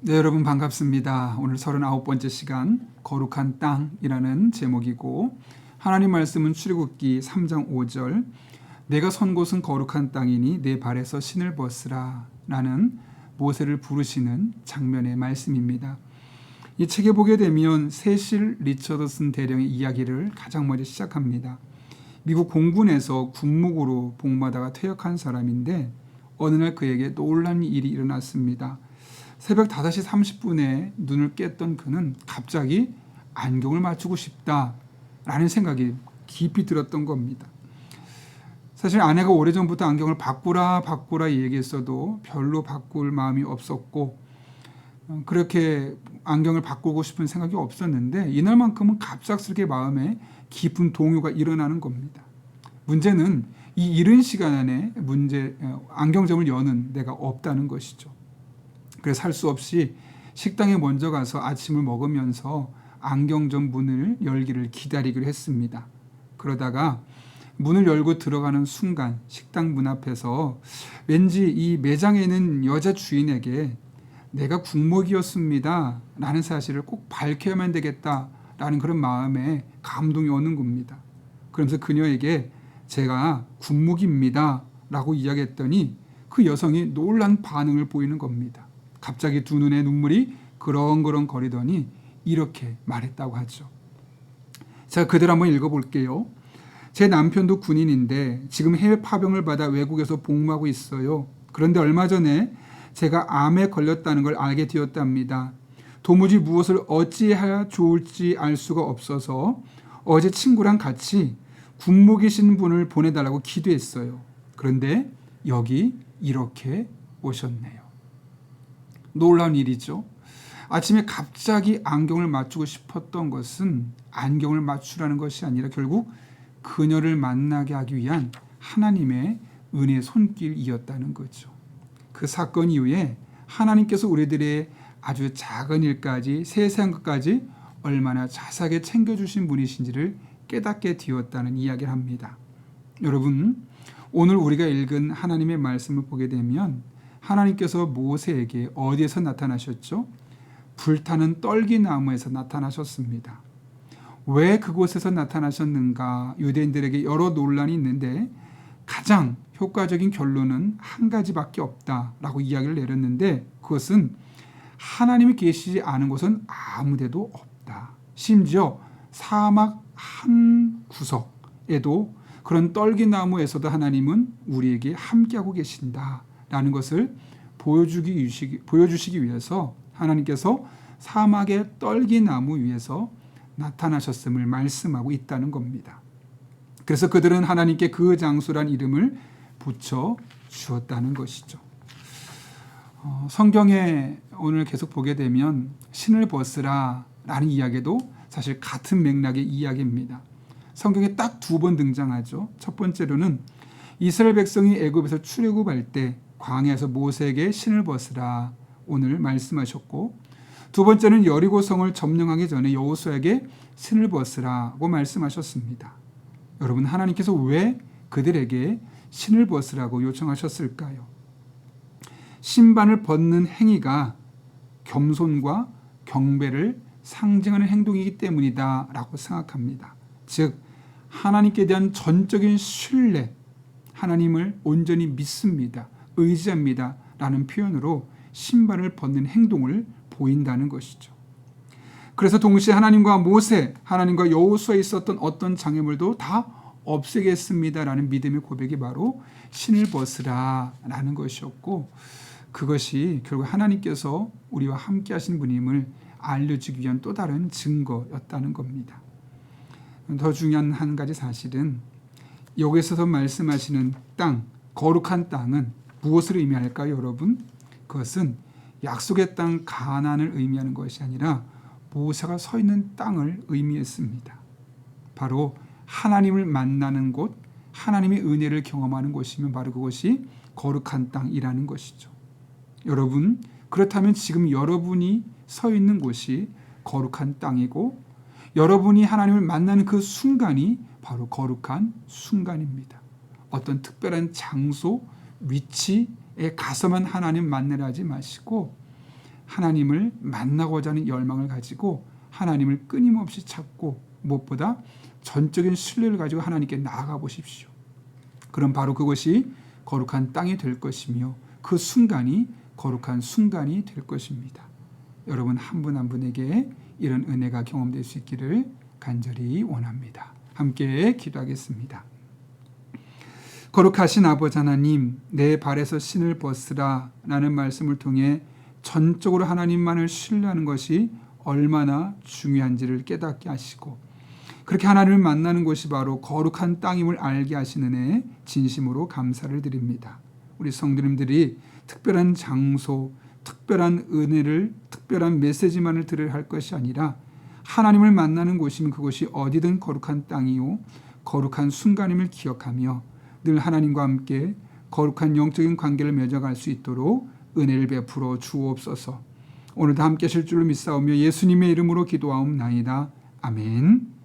네, 여러분 반갑습니다. 오늘 39번째 시간 거룩한 땅이라는 제목이고 하나님 말씀은 출애굽기 3장 5절 내가 선 곳은 거룩한 땅이니 내 발에서 신을 벗으라 라는 모세를 부르시는 장면의 말씀입니다. 이 책에 보게 되면 세실 리처드슨 대령의 이야기를 가장 먼저 시작합니다. 미국 공군에서 군목으로 복무하다가 퇴역한 사람인데 어느 날 그에게 놀라운 일이 일어났습니다. 새벽 5시 30분에 눈을 깼던 그는 갑자기 안경을 맞추고 싶다라는 생각이 깊이 들었던 겁니다. 사실 아내가 오래전부터 안경을 바꾸라 얘기했어도 별로 바꿀 마음이 없었고 그렇게 안경을 바꾸고 싶은 생각이 없었는데 이날만큼은 갑작스럽게 마음에 깊은 동요가 일어나는 겁니다. 문제는 이 이른 시간 안에 안경점을 여는 데가 없다는 것이죠. 그래서 할 수 없이 식당에 먼저 가서 아침을 먹으면서 안경점 문을 열기를 기다리기로 했습니다. 그러다가 문을 열고 들어가는 순간 식당 문 앞에서 왠지 이 매장에 있는 여자 주인에게 내가 군목이었습니다 라는 사실을 꼭 밝혀야만 되겠다라는 그런 마음에 감동이 오는 겁니다. 그러면서 그녀에게 제가 군목입니다 라고 이야기했더니 그 여성이 놀란 반응을 보이는 겁니다. 갑자기 두 눈에 눈물이 그렁그렁 거리더니 이렇게 말했다고 하죠. 자, 그대로 한번 읽어볼게요. 제 남편도 군인인데 지금 해외 파병을 받아 외국에서 복무하고 있어요. 그런데 얼마 전에 제가 암에 걸렸다는 걸 알게 되었답니다. 도무지 무엇을 어찌해야 좋을지 알 수가 없어서 어제 친구랑 같이 군목이신 분을 보내달라고 기도했어요. 그런데 여기 이렇게 오셨네요. 놀라운 일이죠. 아침에 갑자기 안경을 맞추고 싶었던 것은 안경을 맞추라는 것이 아니라 결국 그녀를 만나게 하기 위한 하나님의 은혜의 손길이었다는 거죠. 그 사건 이후에 하나님께서 우리들의 아주 작은 일까지 세세한 것까지 얼마나 자세하게 챙겨주신 분이신지를 깨닫게 되었다는 이야기를 합니다. 여러분, 오늘 우리가 읽은 하나님의 말씀을 보게 되면 하나님께서 모세에게 어디에서 나타나셨죠? 불타는 떨기나무에서 나타나셨습니다. 왜 그곳에서 나타나셨는가? 유대인들에게 여러 논란이 있는데 가장 효과적인 결론은 한 가지밖에 없다라고 이야기를 내렸는데 그것은 하나님이 계시지 않은 곳은 아무 데도 없다. 심지어 사막 한 구석에도 그런 떨기나무에서도 하나님은 우리에게 함께하고 계신다라는 것을 보여주시기 위해서 하나님께서 사막의 떨기나무 위에서 나타나셨음을 말씀하고 있다는 겁니다. 그래서 그들은 하나님께 그 장소란 이름을 붙여 주었다는 것이죠. 성경에 오늘 계속 보게 되면 신을 벗으라 라는 이야기도 사실 같은 맥락의 이야기입니다. 성경에 딱 2번 등장하죠. 첫 번째로는 이스라엘 백성이 애굽에서 출애굽할 때 광야에서 모세에게 신을 벗으라 오늘 말씀하셨고 두 번째는 여리고성을 점령하기 전에 여호수아에게 신을 벗으라고 말씀하셨습니다. 여러분, 하나님께서 왜 그들에게 신을 벗으라고 요청하셨을까요? 신발을 벗는 행위가 겸손과 경배를 상징하는 행동이기 때문이다 라고 생각합니다. 즉 하나님께 대한 전적인 신뢰, 하나님을 온전히 믿습니다, 의지합니다 라는 표현으로 신발을 벗는 행동을 보인다는 것이죠. 그래서 동시에 하나님과 모세, 하나님과 여호수아에 있었던 어떤 장애물도 다 없애겠습니다 라는 믿음의 고백이 바로 신을 벗으라 라는 것이었고 그것이 결국 하나님께서 우리와 함께 하신 분임을 알려주기 위한 또 다른 증거였다는 겁니다. 더 중요한 한 가지 사실은 여기서 말씀하시는 땅, 거룩한 땅은 무엇을 의미할까요, 여러분? 그것은 약속의 땅 가나안을 의미하는 것이 아니라 모세가 서 있는 땅을 의미했습니다. 바로 하나님을 만나는 곳, 하나님의 은혜를 경험하는 곳이면 바로 그것이 거룩한 땅이라는 것이죠. 여러분, 그렇다면 지금 여러분이 서 있는 곳이 거룩한 땅이고 여러분이 하나님을 만나는 그 순간이 바로 거룩한 순간입니다. 어떤 특별한 장소, 위치에 가서만 하나님 만나려 하지 마시고 하나님을 만나고자 하는 열망을 가지고 하나님을 끊임없이 찾고 무엇보다 전적인 신뢰를 가지고 하나님께 나아가 보십시오. 그럼 바로 그것이 거룩한 땅이 될 것이며 그 순간이 거룩한 순간이 될 것입니다. 여러분 한 분 한 분에게 이런 은혜가 경험될 수 있기를 간절히 원합니다. 함께 기도하겠습니다. 거룩하신 아버지 하나님, 내 발에서 신을 벗으라 라는 말씀을 통해 전적으로 하나님만을 신뢰하는 것이 얼마나 중요한지를 깨닫게 하시고 그렇게 하나님을 만나는 곳이 바로 거룩한 땅임을 알게 하시는 은혜에 진심으로 감사를 드립니다. 우리 성도님들이 특별한 장소, 특별한 은혜를, 특별한 메시지만을 들어야 할 것이 아니라 하나님을 만나는 곳이면 그곳이 어디든 거룩한 땅이요 거룩한 순간임을 기억하며 늘 하나님과 함께 거룩한 영적인 관계를 맺어갈 수 있도록 은혜를 베풀어 주옵소서. 오늘도 함께 하실 줄로 믿사오며 예수님의 이름으로 기도하옵나이다. 아멘.